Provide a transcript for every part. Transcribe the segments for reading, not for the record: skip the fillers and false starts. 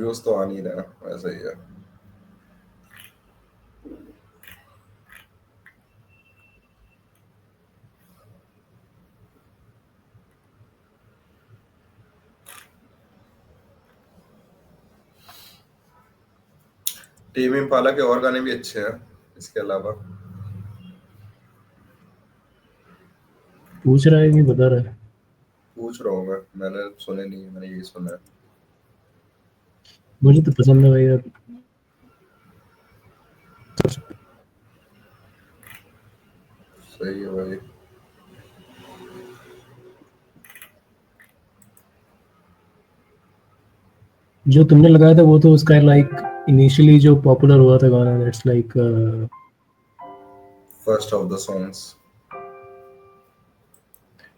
Views तो आ नहीं रहा, वैसा ही है। टीम इम्पाला के और गाने भी अच्छे हैं इसके अलावा। पूछ रहा है कि बता रहा है? पूछ रहा हूँ मैं, मैंने सुने नहीं, मैंने यही सुना है। मुझे तो पसंद है भाई यार। सही है भाई। जो तुमने लगाया था वो तो उसका लाइक इनिशियली जो पॉपुलर हुआ था गाना, that's like first of the songs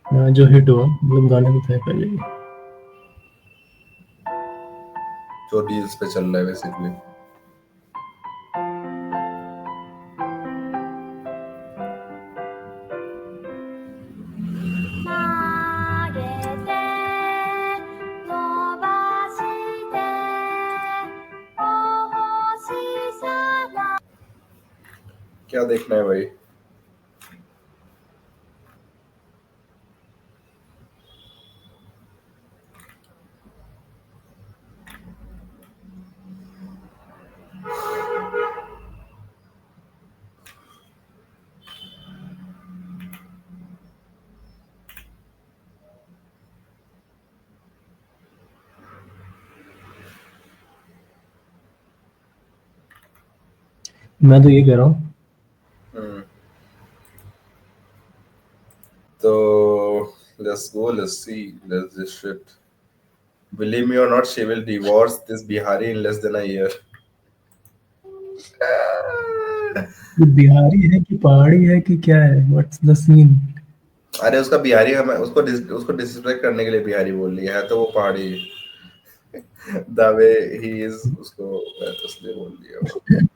जो हिट हुआ, मतलब गाने तो थे पहले ही। जो रील्स पे चल रहा है बेसिकली। क्या देखना है भाई? मैं तो ये कह रहा हूँ, हम्म, तो let's go, let's see, let's this shit. Believe me or not, she will divorce this Bihari in less than a year. ये बिहारी है कि पहाड़ी है कि क्या है, व्हाट्स द सीन? अरे उसका बिहारी है, मैं उसको डिसरिस्पेक्ट करने के लिए बिहारी बोल रही है, तो वो पहाड़ी द वे ही इज, उसको मैं तो इसलिए बोल दिया वो।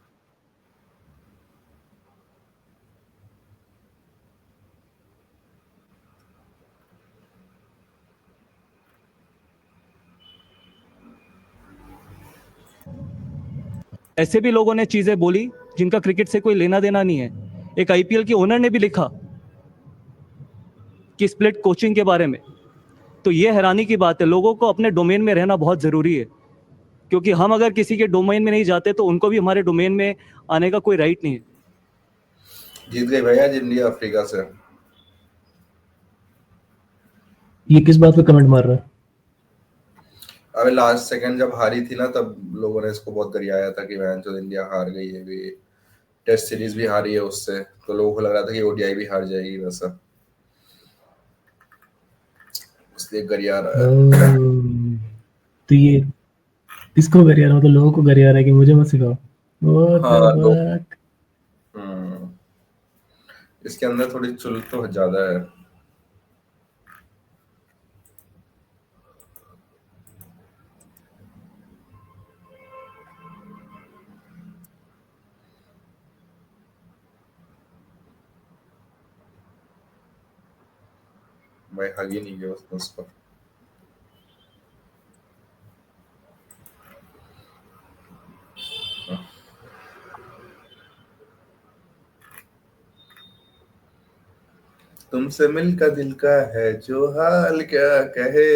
ऐसे भी लोगों ने चीजें बोली जिनका क्रिकेट से कोई लेना देना नहीं है। एक आईपीएल की ओनर ने भी लिखा कि स्प्लिट कोचिंग के बारे में। तो ये हैरानी की बात है, लोगों को अपने डोमेन में रहना बहुत जरूरी है, क्योंकि हम अगर किसी के डोमेन में नहीं जाते तो उनको भी हमारे डोमेन में आने का कोई राइट नहीं है। जीत गई भाई आज इंडिया अफ्रीका से। ये किस बात पे कमेंट मार रहा है? अबे लास्ट सेकंड जब हारी थी ना, तब लोगों ने इसको बहुत गरियाया था कि वैन जो इंडिया हार गई है, भी टेस्ट सीरीज भी हारी है उससे, तो लोगों को लग रहा था कि ओडीआई भी हार जाएगी, वैसा इसलिए गरिया रहा है। तो ये किसको कर रहा है, मतलब लोगों को कर रहा है कि मुझे मत सिखाओ? व्हाट द हाँ लोग, फक? हम्म, इसके अंदर थोड़ी चुल तो ज्यादा है। मैं हग ही नहीं गया उसको। तुमसे मिलकर दिल का है जो हाल क्या कहे,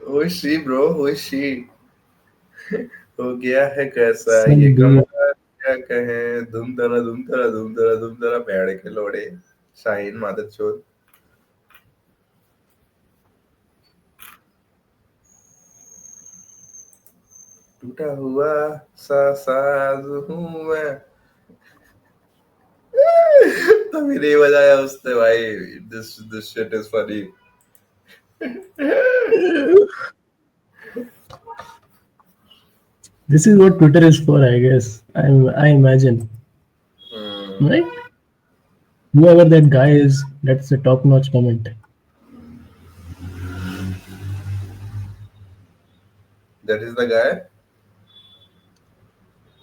वो शी ब्रो, वो शी हो गया है कैसा ये संदीप, कमाल, क्या कहें, धूम धरा धूम धरा धूम धरा धूम धरा, भेड़ के लोड़े, शाहीन मादर चोर। टूटा हुआ सा साज हूँ मैं, तभी नहीं बजाया उसने भाई। This shit is funny. this is what Twitter is for, I guess. I imagine, right? Whoever that guy is, that's a top-notch comment. That is the guy.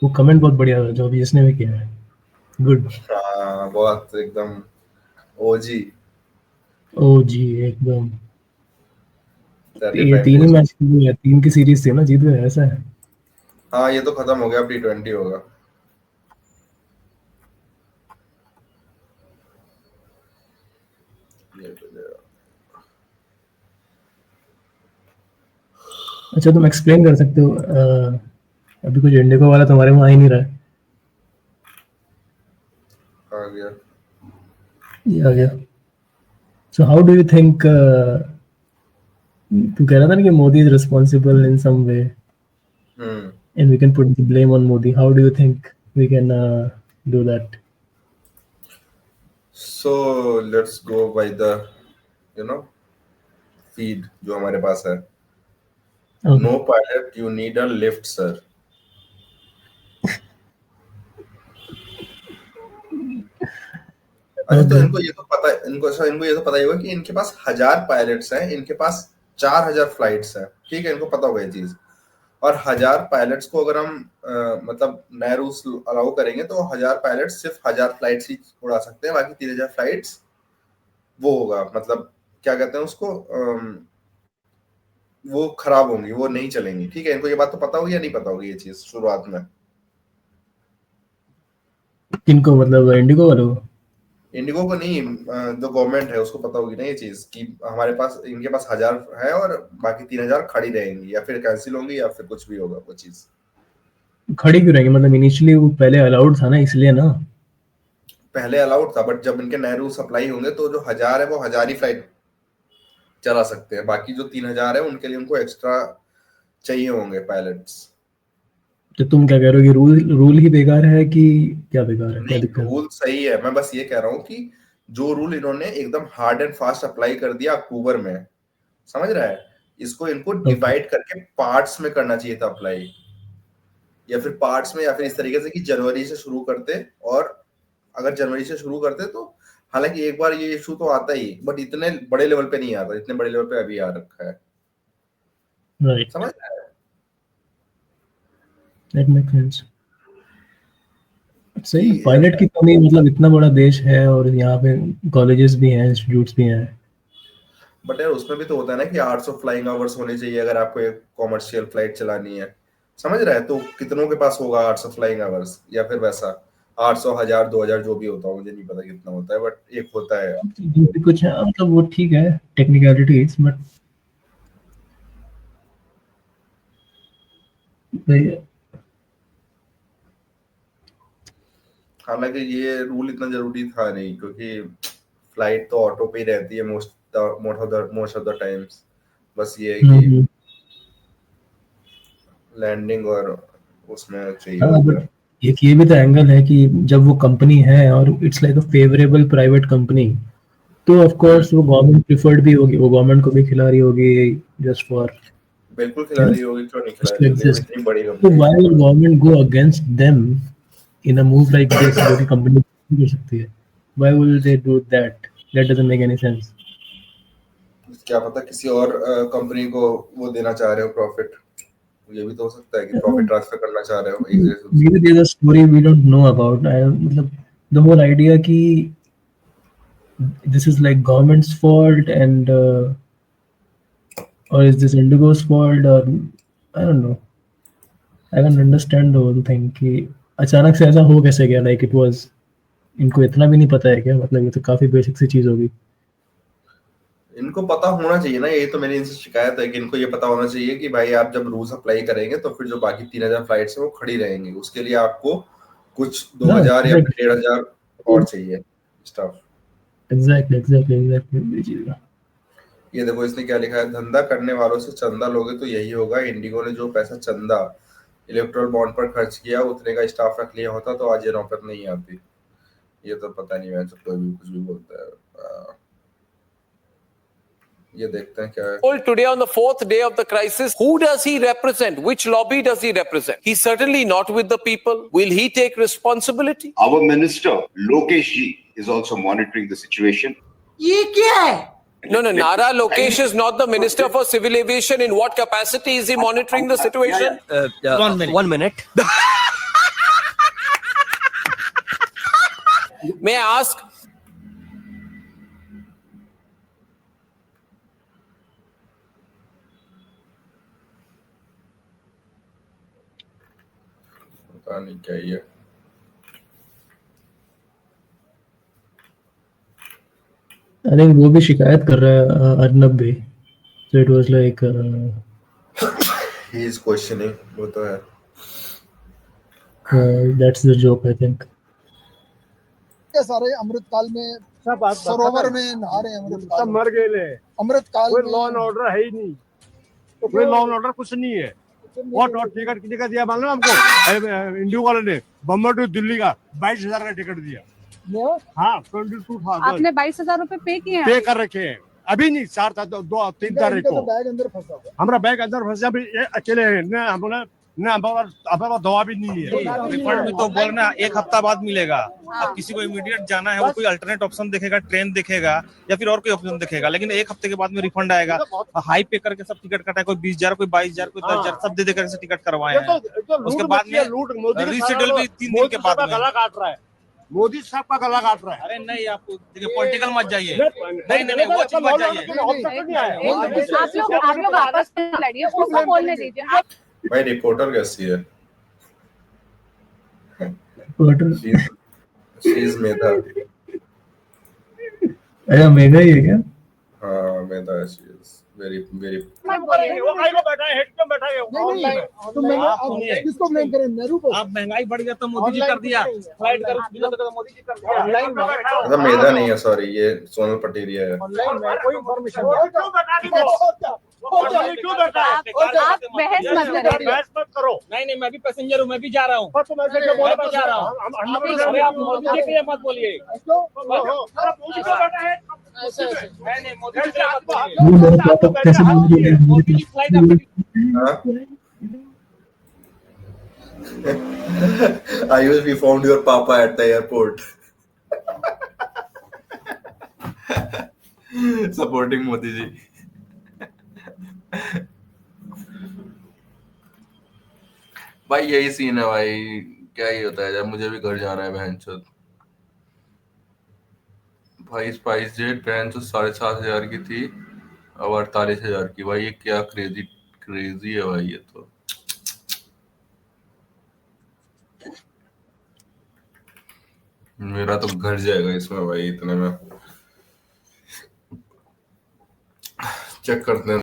वो कमेंट बहुत बढ़िया था जो अभी इसने भी किया है। गुड। हाँ बहुत एकदम ओजी। ओ जी, एकदम। ये 3 ही मैच खेली है, 3 की सीरीज थी ना, जीत गए ऐसा है। हाँ ये तो खत्म हो गया, अब T20 होगा। अच्छा तुम एक्सप्लेन कर सकते हो अभी कुछ इंडिगो वाला तुम्हारे वहाँ आ ही नहीं रहा है। आ गया। ये आ गया। So how do you think, तू कह रहा था ना कि Modi is responsible in some way and we can put the blame on Modi. How do you think we can do that? So let's go by the you know feed जो हमारे पास है। Okay. No pilot, you need a lift, sir. अच्छा तो Okay. इनको ये तो पता है, इनको ये तो पता ही होगा कि इनके पास 1000 पायलट्स हैं, इनके पास 4000 फ्लाइट्स हैं, ठीक है, इनको पता होगा ये चीज। और 1000 पायलट्स को अगर हम मतलब नए रूल्स अलाउ करेंगे तो 1000 पायलट्स सिर्फ 1000 फ्लाइट्स ही उड़ा सकते हैं, बाकी 3000 फ्लाइट्स वो होगा, मतलब क्या कहते हैं उसको, वो खराब होंगी, वो नहीं चलेंगी, ठीक है। इनको ये बात तो पता होगी या नहीं पता होगी ये चीज शुरुआत में? किनको, मतलब इंडिगो वालों को? इंडिगो को नहीं, जो गवर्नमेंट है उसको पता होगी ना ये चीज कि हमारे पास, इनके पास 1000 है और बाकी 3000 खड़ी रहेंगी, या फिर कैंसिल होंगी या फिर कुछ भी होगा वो चीज। खड़ी क्यों रहेंगे, मतलब इनिशियली वो पहले अलाउड था ना, इसलिए ना। पहले अलाउड था, बट जब इनके नए रूल सप्लाई होंगे तो जो 1000 है वो 1000 ही फ्लाइट चला सकते हैं, बाकी जो 3000 है उनके लिए उनको एक्स्ट्रा चाहिए होंगे पायलट्स। तो तुम क्या कह रहे हो कि रूल रूल ही बेकार है कि क्या बेकार है, क्या नहीं, दिक्कत है? रूल सही है, मैं बस ये कह रहा हूँ कि जो रूल इन्होंने एकदम हार्ड एंड फास्ट अप्लाई कर दिया अक्टूबर में, समझ रहा है, इसको इनको Okay. डिवाइड करके पार्ट्स में करना चाहिए था अप्लाई, या फिर पार्ट्स में, या फिर इस तरीके से कि जनवरी से शुरू करते, और अगर जनवरी से शुरू करते तो, हालांकि एक बार ये इशू तो आता ही, बट इतने बड़े लेवल पे नहीं आता, इतने बड़े लेवल पे अभी आ रखा है, Right. समझ रहा है? That makes sense. सही है, कि पायलट की कमी, मतलब इतना बड़ा देश है और यहाँ पे कॉलेजेस भी हैं, इंस्टीट्यूट्स भी हैं। बट यार उसमें भी तो होता है ना कि 800 फ्लाइंग आवर्स होने चाहिए अगर आपको एक कॉमर्शियल फ्लाइट चलानी है, समझ रहा है, तो कितनों के पास होगा 800 फ्लाइंग आवर्स, या फिर वैसा 800, 1000, 2000 जो भी होता है, मुझे नहीं पता कितना होता है, बट एक होता है। जो भी कुछ है, मतलब वो ठीक है, टेक्निकलिटीज, बट हालांकि ये रूल इतना जरूरी था नहीं, क्योंकि फ्लाइट तो ऑटो पे ही रहती है मोस्ट ऑफ द टाइम्स, बस ये है कि लैंडिंग और उसमें चाहिए हाँ, होता बट है। एक ये भी तो एंगल है कि जब वो कंपनी है और it's like a favourable private company, तो ऑफ कोर्स वो गवर्नमेंट प्रिफर्ड भी होगी, वो गवर्नमेंट को भी खिला रही होगी जस्ट फॉर, बिल्कुल यू खिला नो, रही होगी, क्यों नहीं खिला जस्ट रही टू होगी, अब एग्जिस्ट। इतनी बड़ी तो कंपनी है। Why will government go against them in a move like this, जो कि कंपनी कर सकती है? Why will they do that? That doesn't make any sense. क्या पता किसी और कंपनी को वो देना चाह रहे हो प्रॉफिट, ये भी तो हो सकता है कि प्रॉफिट ट्रांसफर करना चाह रहे हो एक जगह से। maybe there's a story we don't know about. मतलब the whole idea कि this is like government's fault and or is this Indigo's fault, or I don't know. I don't understand the whole thing कि अचानक से ऐसा हो कैसे गया, like it was, इनको इतना भी नहीं पता है क्या? मतलब ये तो काफी बेसिक सी चीज होगी। इनको पता होना चाहिए ना, ये तो मेरी इनसे शिकायत है कि इनको ये पता होना चाहिए कि भाई आप जब रूल्स अप्लाई करेंगे तो फिर जो बाकी 3000 फ्लाइट्स है वो खड़ी रहेंगी, उसके लिए आपको कुछ हाँ 2000 या फिर 1500 और चाहिए स्टाफ। एग्जैक्टली। ये देखो इसने क्या लिखा है, धंधा करने वालों से चंदा लोगे तो यही होगा, इंडिगो ने जो पैसा चंदा इलेक्ट्रल बॉन्ड पर खर्च किया उतने का स्टाफ रख लिया होता तो आज ये नौकत नहीं आती। ये तो पता नहीं, मैं कोई भी कुछ भी बोलता है। ये देखते हैं क्या है। Today on the 4th day of the crisis, who does he represent? Which lobby does he represent? He's certainly not with the people. Will he take responsibility? Our minister, Lokesh Ji, is also monitoring the situation. ये क्या है? No, Nara Lokesh is not the Minister for Civil Aviation. In what capacity is he monitoring the situation? 1 minute. 1 minute. May I ask? पता नहीं क्या ही है। I think वो भी शिकायत कर रहा है अर्नब भी, so it was like he is questioning, वो तो है। that's the joke I think. के सारे अमृतकाल में सब सरोवर में नहा रहे हैं, सब अमृतकाल मर गए ले। अमृतकाल कोई में। लॉ एंड ऑर्डर है ही नहीं, कोई लॉ एंड ऑर्डर कुछ नहीं है। और टिकट कितने का दिया मालूम हमको? इंडियो वाले ने बम्बई टू दिल्ली का 22,000 का टिकट दिया। हाँ 22,000 आपने 22,000 रुपए पे किए हैं? पे कर रखे हैं। अभी नहीं, 3 तारीख को बैग अंदर फंसा हुआ। हमारा बैग अंदर फंसा, अभी ये अकेले हैं ना, हमारा दवा भी नहीं है। रिफंड में तो बोलना 1 हफ्ता बाद मिलेगा। अब किसी को इमीडिएट जाना है, वो कोई अल्टरनेट ऑप्शन देखेगा, ट्रेन देखेगा या फिर और कोई ऑप्शन देखेगा, लेकिन 1 हफ्ते के बाद में रिफंड आएगा। हाई पे करके सब टिकट कटा है, कोई 20,000, कोई 22,000, कोई 10,000, सब दे करके टिकट करवाए हैं। उसके बाद में रीशेड्यूल भी 3 दिन के बाद में। गला काट रहा है, मोदी साहब का गला काट रहा है। अरे नहीं, आप देखिए पॉलिटिकल मत जाइए। नहीं वो चीज मत जाइए। आप लोग आपस में लड़िए, उसको बोलने दीजिए। आप भाई रिपोर्टर कैसी है? Reporter शी इज मेधा। अच्छा मेगा ही है क्या? हाँ मेधा, शी इज वेरी वेरी। वो काहे को बैठा है, हेड क्यों बैठा है? तो मैंने आप किसको ब्लेम करें? नेहरू को? आप महंगाई बढ़ गया तो मोदी जी कर दिया, फ्लाइट कर मोदी जी कर दिया। मतलब मेधा नहीं है, सॉरी, ये सोनल पटेरिया है। ऑनलाइन में कोई इन्फॉर्मेशन नहीं। क्यों बैठा है? क्यों बैठा है? आप बहस मत करिए। बहस मत करो। नहीं मैं भी पैसेंजर हूँ, मैं भी जा रहा हूँ। पर तुम ऐसे क्यों बोल रहे हो? जा रहा हूँ। अरे आप मोदी जी के लिए मत बोलिए। मोदी क्यों बैठा है? नहीं मोदी जी के लिए मत बोलिए। वो मेरे पापा कैसे बोल रही है? मोदी की फ्लाइट आपकी Ayush, we found your papa at the airport. Supporting Modi ji. भाई यही सीन है भाई, क्या ही होता है। जब मुझे भी घर जाना है बहनचोद, भाई स्पाइस जेट बहनचोद 7,500 की थी, अब 48,000 की। भाई ये क्या क्रेजी है भाई, ये तो मेरा तो घर जाएगा इसमें भाई, इतने में। चेक करते हैं।